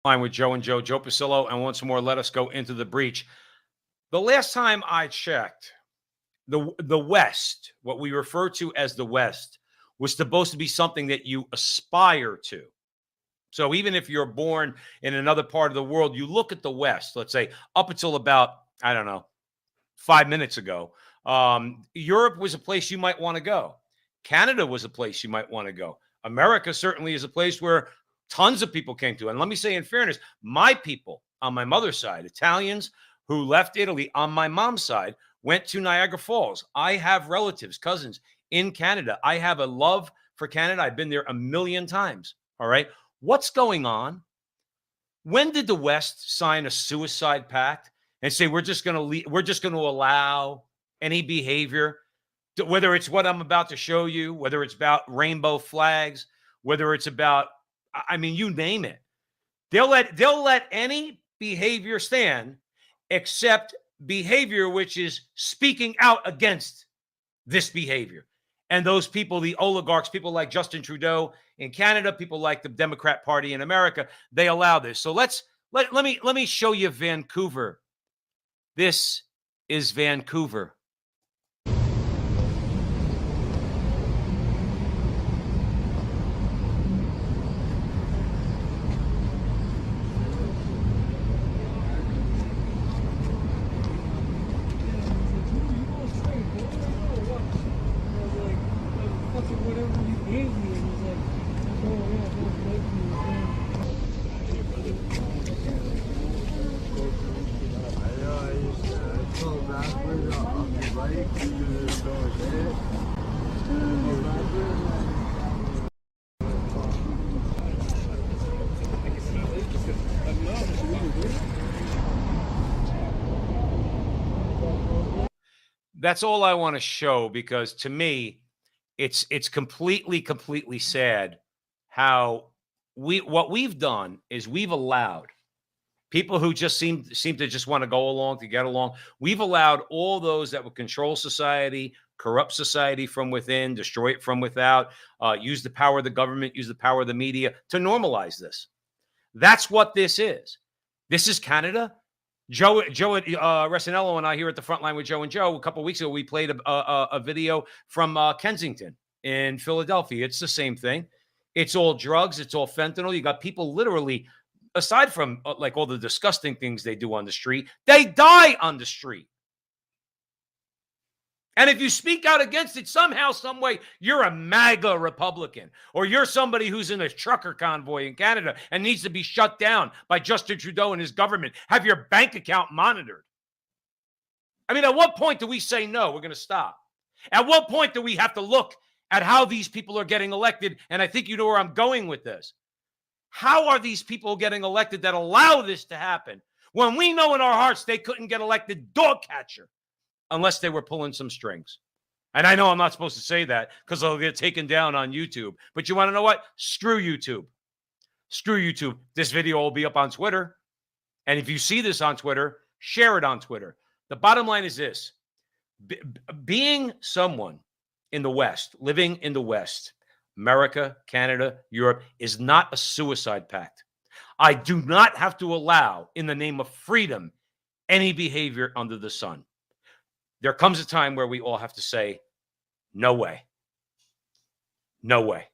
Line with Joe and Joe Pasillo, and once more, let us go into the breach. The last time I checked, the West, what we refer to as the West, was supposed to be something that you aspire to. So even if you're born in another part of the world, you look at the West, let's say up until about, I don't know, 5 minutes ago, Europe was a place you might want to go. Canada was a place you might want to go. America certainly is a place where tons of people came to. And let me say, in fairness, my people on my mother's side, Italians who left Italy on my mom's side, went to Niagara Falls. I have relatives, cousins in Canada. I have a love for Canada. I've been there a million times. All right. What's going on? When did the West sign a suicide pact and say we're just going to allow any behavior, whether it's what I'm about to show you, whether it's about rainbow flags, whether it's about, I mean, you name it. They'll let any behavior stand except behavior which is speaking out against this behavior. And those people, the oligarchs, people like Justin Trudeau in Canada, people like the Democrat Party in America, they allow this. So let me show you Vancouver. This is Vancouver. That's all I want to show, because to me, it's completely sad how what we've done is we've allowed people who just seem to just want to go along to get along. We've allowed all those that would control society, corrupt society from within, destroy it from without, use the power of the government, use the power of the media to normalize this. That's what this is. This is Canada. Joe Resinello and I here at the front line with Joe and Joe, a couple of weeks ago, we played a video from Kensington in Philadelphia. It's the same thing. It's all drugs. It's all fentanyl. You got people literally, aside from like all the disgusting things they do on the street, they die on the street. And if you speak out against it somehow, some way, you're a MAGA Republican, or you're somebody who's in a trucker convoy in Canada and needs to be shut down by Justin Trudeau and his government. Have your bank account monitored. I mean, at what point do we say, no, we're going to stop? At what point do we have to look at how these people are getting elected? And I think you know where I'm going with this. How are these people getting elected that allow this to happen when we know in our hearts they couldn't get elected dog catcher unless they were pulling some strings? And I know I'm not supposed to say that because they'll get taken down on YouTube. But you want to know what? Screw YouTube. Screw YouTube. This video will be up on Twitter. And if you see this on Twitter, share it on Twitter. The bottom line is this. Being someone in the West, living in the West, America, Canada, Europe, is not a suicide pact. I do not have to allow, in the name of freedom, any behavior under the sun. There comes a time where we all have to say, no way. No way.